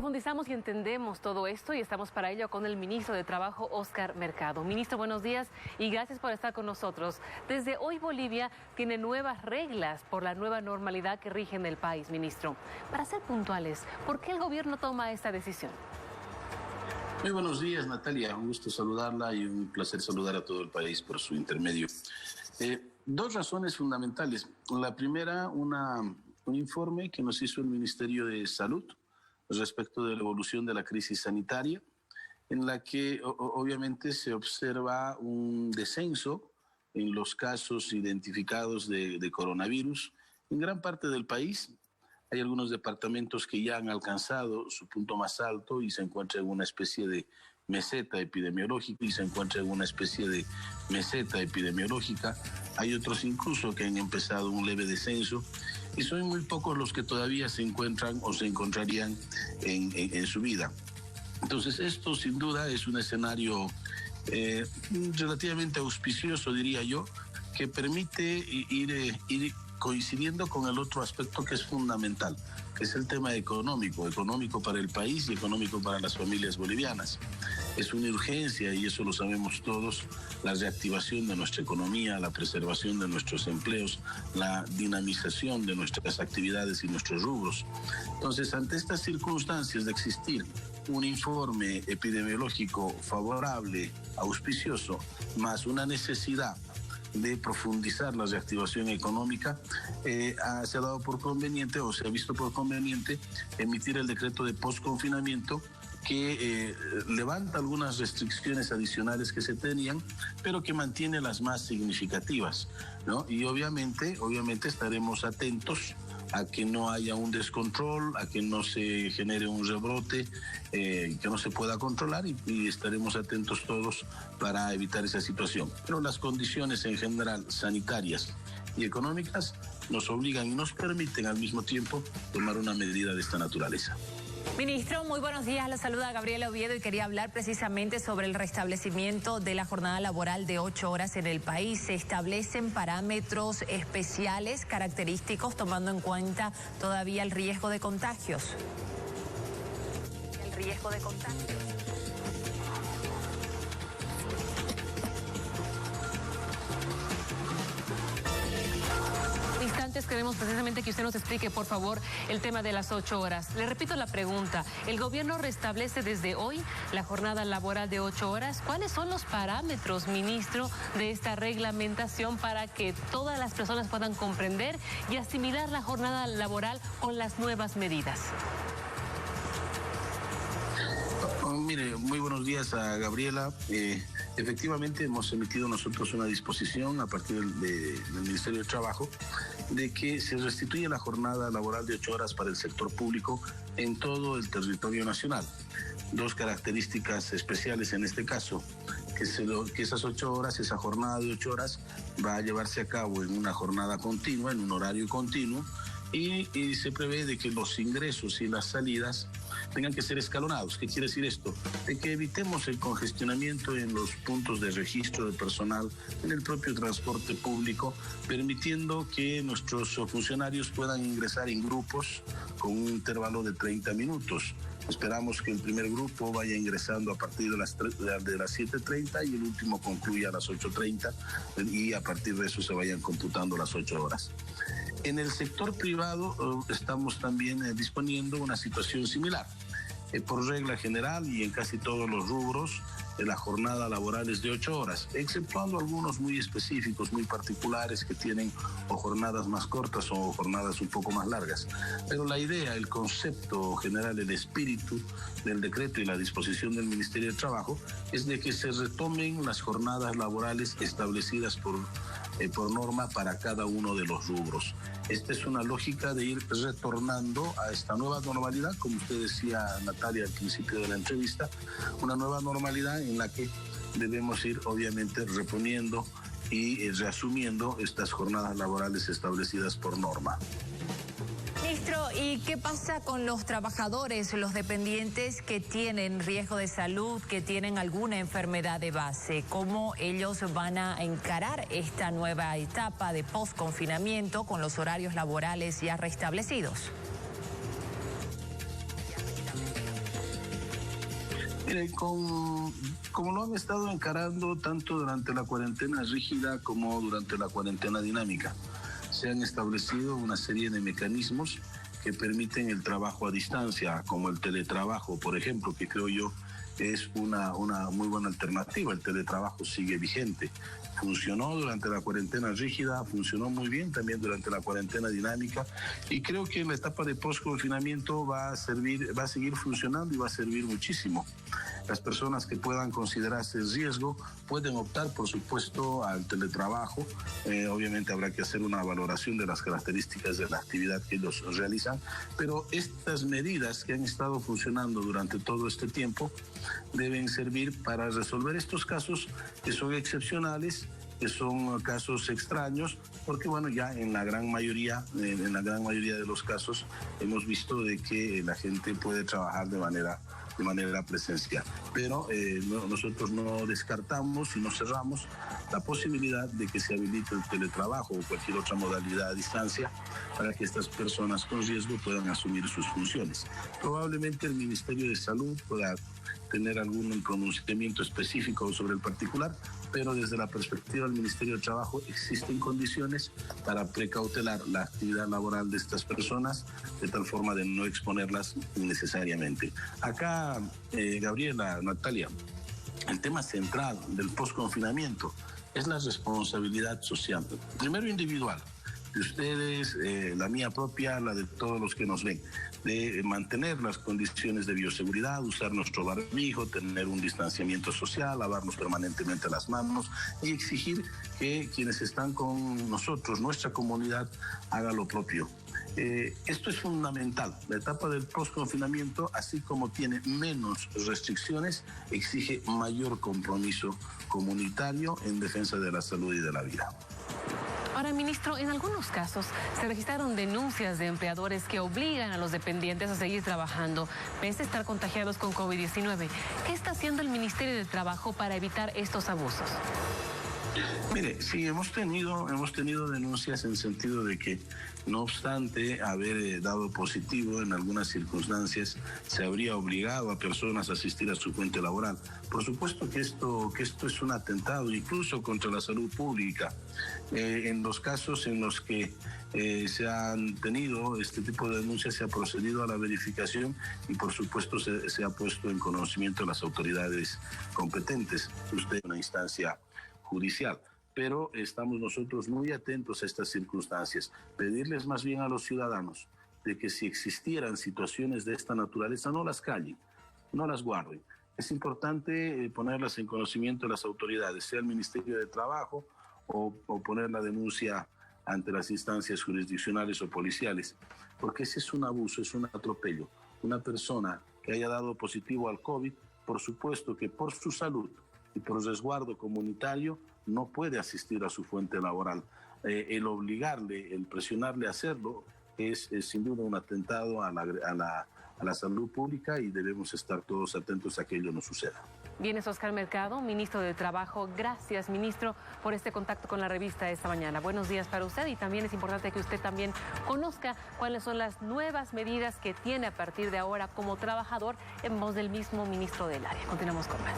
Profundizamos y entendemos todo esto y estamos para ello con el ministro de Trabajo, Óscar Mercado. Ministro, buenos días y gracias por estar con nosotros. Desde hoy Bolivia tiene nuevas reglas por la nueva normalidad que rige en el país, ministro. Para ser puntuales, ¿por qué el gobierno toma esta decisión? Muy buenos días, Natalia. Un gusto saludarla y un placer saludar a todo el país por su intermedio. Dos razones fundamentales. La primera, un informe que nos hizo el Ministerio de Salud respecto de la evolución de la crisis sanitaria, en la que obviamente se observa un descenso en los casos identificados de coronavirus en gran parte del país. Hay algunos departamentos que ya han alcanzado su punto más alto y se encuentra en una especie de meseta epidemiológica Hay otros incluso que han empezado un leve descenso y son muy pocos los que todavía se encuentran o se encontrarían en su vida. Entonces esto sin duda es un escenario relativamente auspicioso, diría yo, que permite ir coincidiendo con el otro aspecto que es fundamental, que es el tema económico para el país y económico para las familias bolivianas. Es una urgencia, y eso lo sabemos todos, la reactivación de nuestra economía, la preservación de nuestros empleos, la dinamización de nuestras actividades y nuestros rubros. Entonces, ante estas circunstancias de existir un informe epidemiológico favorable, auspicioso, más una necesidad de profundizar la reactivación económica, se ha dado por conveniente o se ha visto por conveniente emitir el decreto de posconfinamiento que levanta algunas restricciones adicionales que se tenían, pero que mantiene las más significativas, ¿no? Y obviamente estaremos atentos a que no haya un descontrol, a que no se genere un rebrote, que no se pueda controlar y estaremos atentos todos para evitar esa situación. Pero las condiciones en general sanitarias y económicas nos obligan y nos permiten al mismo tiempo tomar una medida de esta naturaleza. Ministro, muy buenos días. La saluda Gabriela Oviedo y quería hablar precisamente sobre el restablecimiento de la jornada laboral de 8 horas en el país. Se establecen parámetros especiales, característicos, tomando en cuenta todavía el riesgo de contagios. Instantes queremos precisamente que usted nos explique, por favor, el tema de las 8 horas. Le repito la pregunta. ¿El gobierno restablece desde hoy la jornada laboral de 8 horas? ¿Cuáles son los parámetros, ministro, de esta reglamentación para que todas las personas puedan comprender y asimilar la jornada laboral con las nuevas medidas? Mire, muy buenos días a Gabriela. Efectivamente hemos emitido nosotros una disposición a partir del Ministerio de Trabajo de que se restituya la jornada laboral de 8 horas para el sector público en todo el territorio nacional. Dos características especiales en este caso, que esas 8 horas, esa jornada de 8 horas va a llevarse a cabo en una jornada continua, en un horario continuo, y se prevé de que los ingresos y las salidas tengan que ser escalonados. ¿Qué quiere decir esto? De que evitemos el congestionamiento en los puntos de registro de personal, en el propio transporte público, permitiendo que nuestros funcionarios puedan ingresar en grupos con un intervalo de 30 minutos. Esperamos que el primer grupo vaya ingresando a partir de las 7:30 y el último concluya a las 8:30 y a partir de eso se vayan computando las 8 horas. En el sector privado estamos también disponiendo una situación similar. Por regla general y en casi todos los rubros, la jornada laboral es de 8 horas, exceptuando algunos muy específicos, muy particulares que tienen o jornadas más cortas o jornadas un poco más largas. Pero la idea, el concepto general, el espíritu del decreto y la disposición del Ministerio de Trabajo es de que se retomen las jornadas laborales establecidas por norma para cada uno de los rubros. Esta es una lógica de ir retornando a esta nueva normalidad, como usted decía, Natalia, al principio de la entrevista, una nueva normalidad en la que debemos ir obviamente reponiendo y reasumiendo estas jornadas laborales establecidas por norma. Ministro, ¿y qué pasa con los trabajadores, los dependientes que tienen riesgo de salud, que tienen alguna enfermedad de base? ¿Cómo ellos van a encarar esta nueva etapa de posconfinamiento con los horarios laborales ya restablecidos? Mire, como lo han estado encarando tanto durante la cuarentena rígida como durante la cuarentena dinámica, se han establecido una serie de mecanismos que permiten el trabajo a distancia, como el teletrabajo, por ejemplo, que creo yo es una muy buena alternativa. El teletrabajo sigue vigente. Funcionó durante la cuarentena rígida, funcionó muy bien también durante la cuarentena dinámica, y creo que en la etapa de post-confinamiento va a seguir funcionando y va a servir muchísimo. Las personas que puedan considerarse riesgo pueden optar, por supuesto, al teletrabajo. Obviamente habrá que hacer una valoración de las características de la actividad que ellos realizan, pero estas medidas que han estado funcionando durante todo este tiempo deben servir para resolver estos casos que son excepcionales, que son casos extraños, porque bueno, ya en la gran mayoría de los casos hemos visto de que la gente puede trabajar de manera presencial. Pero nosotros no descartamos y no cerramos la posibilidad de que se habilite el teletrabajo o cualquier otra modalidad a distancia para que estas personas con riesgo puedan asumir sus funciones. Probablemente el Ministerio de Salud pueda tener algún pronunciamiento específico sobre el particular, pero desde la perspectiva del Ministerio de Trabajo existen condiciones para precautelar la actividad laboral de estas personas de tal forma de no exponerlas innecesariamente. Acá, Gabriela, Natalia, el tema central del posconfinamiento es la responsabilidad social, primero individual, de ustedes, la mía propia, la de todos los que nos ven, de mantener las condiciones de bioseguridad, usar nuestro barbijo, tener un distanciamiento social, lavarnos permanentemente las manos y exigir que quienes están con nosotros, nuestra comunidad, haga lo propio. Esto es fundamental. La etapa del post-confinamiento, así como tiene menos restricciones, exige mayor compromiso comunitario en defensa de la salud y de la vida. Ahora, ministro, en algunos casos se registraron denuncias de empleadores que obligan a los dependientes a seguir trabajando pese a estar contagiados con COVID-19. ¿Qué está haciendo el Ministerio de Trabajo para evitar estos abusos? Mire, sí, hemos tenido denuncias en sentido de que, no obstante haber dado positivo en algunas circunstancias, se habría obligado a personas a asistir a su fuente laboral. Por supuesto que esto es un atentado incluso contra la salud pública. En los casos en los que se han tenido este tipo de denuncias, se ha procedido a la verificación y por supuesto se ha puesto en conocimiento de las autoridades competentes. Usted es una instancia judicial, pero estamos nosotros muy atentos a estas circunstancias. Pedirles más bien a los ciudadanos de que si existieran situaciones de esta naturaleza no las callen, no las guarden. Es importante ponerlas en conocimiento de las autoridades, sea el Ministerio de Trabajo o poner la denuncia ante las instancias jurisdiccionales o policiales, porque ese es un abuso, es un atropello. Una persona que haya dado positivo al COVID, por supuesto que por su salud y por resguardo comunitario no puede asistir a su fuente laboral. El obligarle, el presionarle a hacerlo es sin duda un atentado a la salud pública y debemos estar todos atentos a que ello no suceda. Bien, es Oscar Mercado, ministro de Trabajo. Gracias, ministro, por este contacto con la revista esta mañana. Buenos días para usted y también es importante que usted también conozca cuáles son las nuevas medidas que tiene a partir de ahora como trabajador en voz del mismo ministro del área. Continuamos con más.